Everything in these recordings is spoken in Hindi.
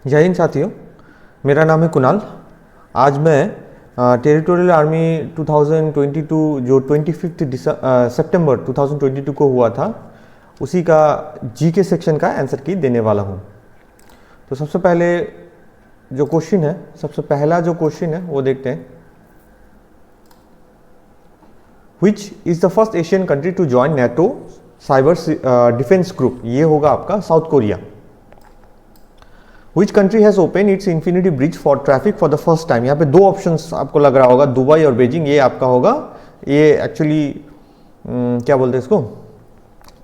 जय हिंद साथियों, मेरा नाम है कुणाल। आज मैं टेरिटोरियल आर्मी 2022 जो 25 सितंबर 2022 को हुआ था उसी का जीके सेक्शन का आंसर की देने वाला हूँ। तो सबसे पहला जो क्वेश्चन है वो देखते हैं। Which is the first Asian country to join NATO cyber defence group? ये होगा आपका South Korea. Which country has opened its infinity bridge for traffic for the first time? यहाँ पे दो ऑप्शंस आपको लग रहा होगा, दुबई और बीजिंग। ये आपका होगा, ये एक्चुअली क्या बोलते हैं इसको,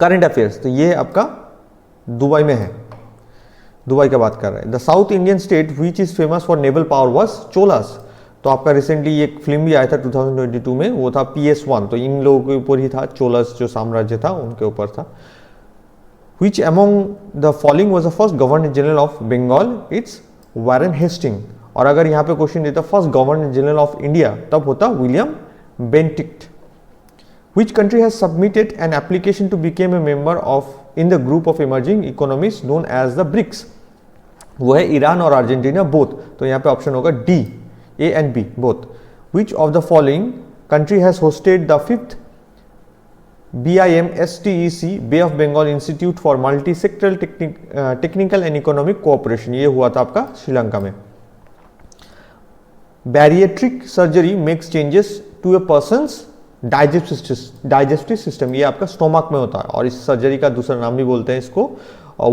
करंट अफेयर्स। तो ये आपका दुबई में है, दुबई का बात कर रहा है। The south Indian state which is famous for naval power was Cholas. तो आपका रिसेंटली एक फिल्म भी आया था 2022 में, वो था PS1। तो इन लोगों के ऊपर ही था, चोलास जो साम्राज्य था उनके ऊपर था। Which among the following was the first Governor General of Bengal? It's Warren Hastings। और अगर यहाँ पे क्वेश्चन देता first governor general of India, तब होता William बेंटिक्ट। Which country has submitted an application to become a member of in the group of emerging economies known as the BRICS? वो है ईरान और अर्जेंटीना बोथ। तो यहाँ पे ऑप्शन होगा D, A and B both। Which of the following country has hosted the 5th BIMSTEC bay of Bengal institute for multi sectoral technical and economic cooperation? ये हुआ था आपका श्रीलंका में। Bariatric surgery makes changes to a person's digestive system. ये आपका स्टोमक में होता है और इस सर्जरी का दूसरा नाम भी बोलते हैं इसको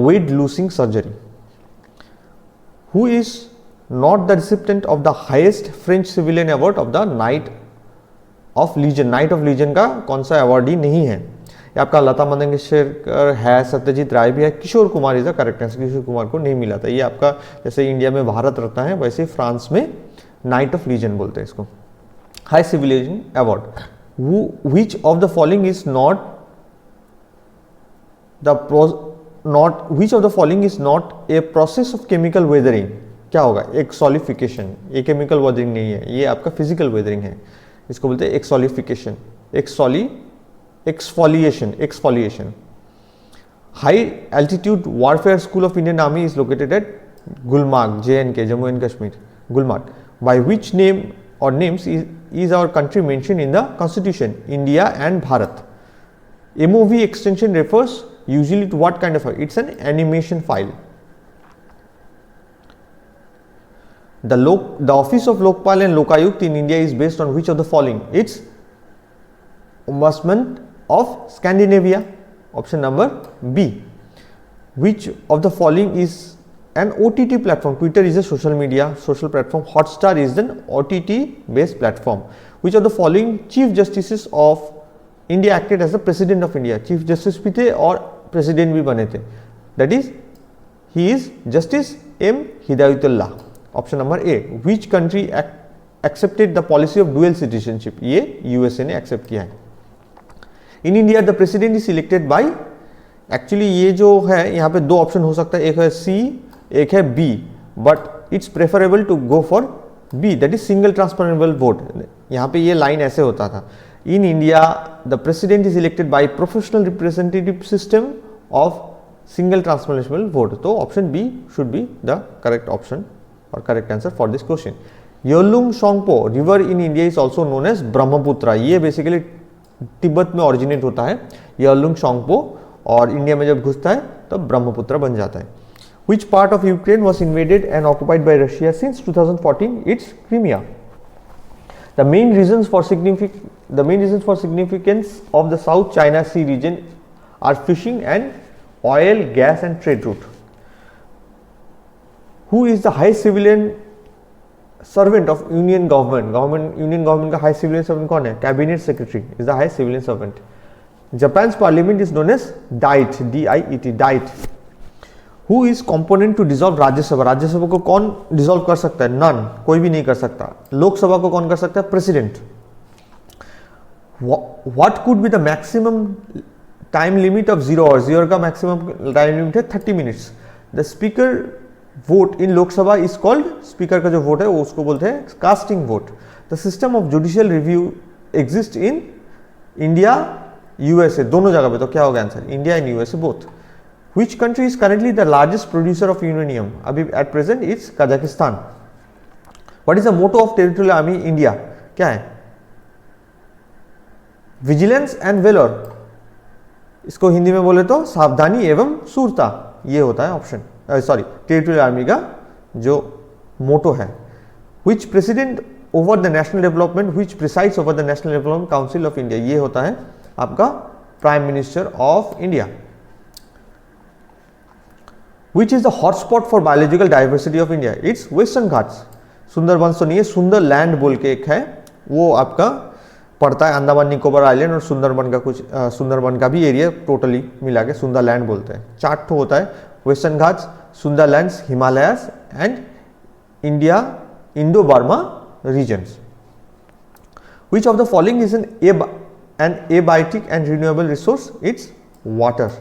weight losing surgery. Who is not the recipient of the highest French civilian award of the Knight of Legion? Knight of Legion का कौन सा अवार्डी नहीं है? ये आपका लता मंगेशकर है, सत्यजीत राय भी है, Kishore Kumar is the correct answer. Kishore Kumar को नहीं मिला था। ये आपका जैसे इंडिया में भारत रत्न है, वैसे फ्रांस में नाइट ऑफ लीजन बोलते हैं इसको, high civilian award. Which of the following is not a process of chemical weathering? क्या होगा? एक्सोलिफिकेशन। ये केमिकल वेदरिंग नहीं है, ये आपका फिजिकल वेदरिंग है। इसको बोलते हैं एक्सोलिफिकेशन, exfoliation. High altitude warfare school of Indian army is located at Gulmarg, JNK, Jammu and Kashmir, Gulmarg. By which name or names is our country mention in the constitution? India and Bharat. MOV extension refers usually to what kind of file? It's an animation file. The office of Lokpal and Lokayukt in India is based on which of the following? It's Ombudsman of Scandinavia, option number B. Which of the following is an OTT platform? Twitter is a social media social platform. Hotstar is an OTT based platform. Which of the following Chief Justices of India acted as the President of India? Chief Justice भी थे और President भी बने थे। That is, he is Justice M. Hidayatullah, option number A। Which country accepted the policy of dual citizenship? ये USA ने एक्सेप्ट किया है। इन India the president is selected by, actually ये जो है यहाँ पे दो ऑप्शन हो सकता है, एक है C, एक है B, but it's preferable to go for B, that is single transferable vote. यहाँ पे ये लाइन ऐसे होता था, in India the president is elected by professional representative system of single transferable vote. तो option B should be the correct option और correct answer for this question. Yarlung Tsangpo river in India is also known as Brahmaputra. ये बेसिकली तिब्बत में ऑरिजिनेट होता है योलुंग शोंगपो, और इंडिया में जब घुसता है तब ब्रह्मपुत्र बन जाता है। Which part of Ukraine was invaded and occupied by Russia since 2014? It's Crimea. The main reasons for significance of the South China Sea region are fishing and oil, gas and trade route. Who is the high civilian servant of Union government? Union government का high civilian servant कौन है? Cabinet Secretary is the high civilian servant. Japan's parliament is known as Diet, D-I-E-T, Diet. Who is component to dissolve Rajya Sabha? Rajya Sabha को कौन डिसॉल्व कर सकता है? नन, कोई भी नहीं कर सकता। लोकसभा को कौन कर सकता है? President. What could be the maximum time limit of 0 hours? 0 का maximum time limit है 30 minutes. The speaker vote in Lok Sabha is called, speaker का जो वोट है वो उसको बोलते हैं casting vote. The system of judicial review exist in India, USA, दोनों जगह पे। तो क्या होगा answer? India and USA both. Which country is currently the largest producer of uranium? अभी at present it's Kazakhstan. What is the motto of Territorial Army India? क्या है? Vigilance and valor. इसको हिंदी में बोले तो सावधानी एवं शूरता, ये होता है ऑप्शन, सॉरी टेरिटोरियल आर्मी का जो मोटो है. Which president over the national development, which presides over the National Development Council of India, ये होता है आपका prime minister of India. Which is the hotspot for biological diversity of India? It's Western Ghats. Sundarban तो नहीं है, सुंदर लैंड बोल के एक है, वो आपका पड़ता है अंडमान निकोबार आइलैंड और सुंदरबन का कुछ सुंदरबन का भी एरिया टोटली मिला के सुंदर लैंड बोलते हैं. 4 ठो होता है, वेस्टर्न घाट्स, सुंदर lands, Himalayas and India Indo Burma regions. Which of the following is an abiotic and renewable resource? It's water.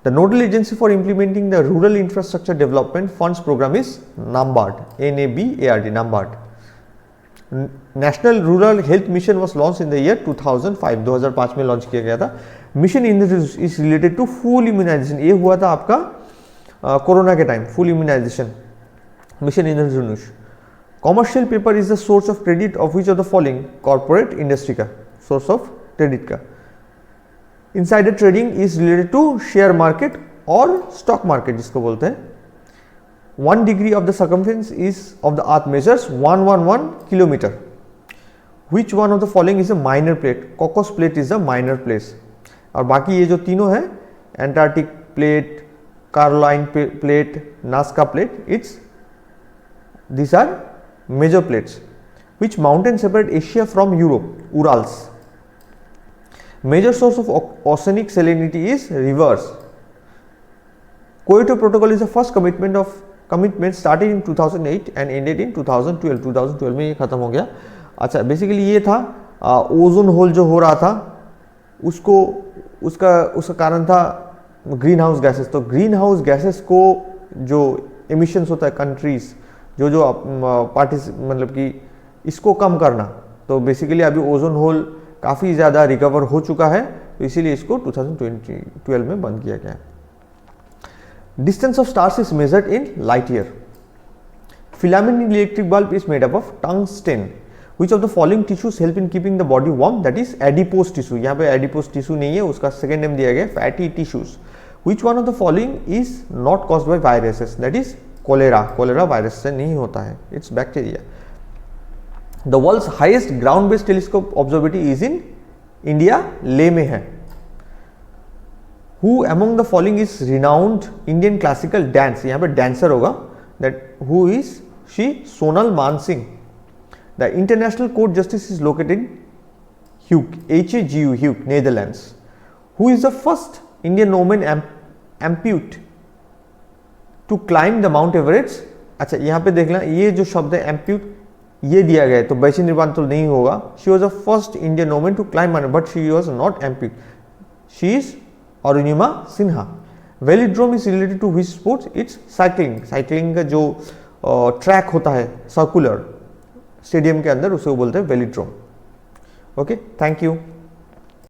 The nodal agency for implementing the Rural Infrastructure Development Funds program is NABARD. NABARD. NABARD. National Rural Health Mission was launched in the year 2005. 2005 में लॉन्च किया गया था. Mission is related to full immunization. ये हुआ था आपका कोरोना के time, full immunization. Mission Indradhanush. Commercial paper is the source of credit of which of the following? Corporate industry का source of credit का. Insider trading is related to share market और stock market जिसको बोलते हैं. 1 degree of the circumference is of the earth measures 111 kilometer. Which one of the following is a minor plate? Cocos plate is a minor place. और बाकी ये जो तीनों है, Antarctic plate, Caroline plate, Nazca plate, these are major plates. Which mountain separate Asia from Europe? Urals. Major source of oceanic salinity is rivers. Kyoto Protocol is the first commitment started in 2008 and ended in 2012. 2012 में ये खत्म हो गया. अच्छा, बेसिकली ये था ओजोन होल जो हो रहा था उसका कारण था ग्रीन हाउस गैसेस. तो ग्रीन हाउस गैसेस को जो एमिशंस होता है कंट्रीज जो मतलब कि इसको कम करना, तो बेसिकली अभी ओजोन होल काफ़ी ज़्यादा रिकवर हो चुका है, तो इसीलिए इसको 2012 में बंद किया गया. Distance of stars is measured in light year. Filament in electric bulb is made up of टंगस्टेन. Which of the following tissues help in keeping the body warm? That is adipose tissue. यहाँ पे एडिपोज टिश्यू नहीं है, उसका सेकेंड नेम दिया गया fatty tissues. Which one of the following is not caused by viruses? That is cholera. Cholera virus से नहीं होता है, it's bacteria. The world's highest ground based telescope observatory is in India, Leh में है. Who among the following is renowned Indian classical dance? यहाँ पे डांसर होगा, that who is she? Sonal Mansingh. The international court justice is located in Hague, HAGU, Hague, Netherlands. Who is the first Indian women amputee to climb the Mount Everest? अच्छा, यहाँ पे देख लें, ये जो शब्द है एम्प्यूट ये दिया गया है, तो बैची निर्वाण तो नहीं होगा. She was the first Indian women to climb mount, but she was not amputee. She is Arunima Sinha. Velodrome is related to which sports? It's cycling. Cycling का जो ट्रैक होता है सर्कुलर स्टेडियम के अंदर, उसे वो बोलते हैं वेलोड्रोम. Okay, thank you.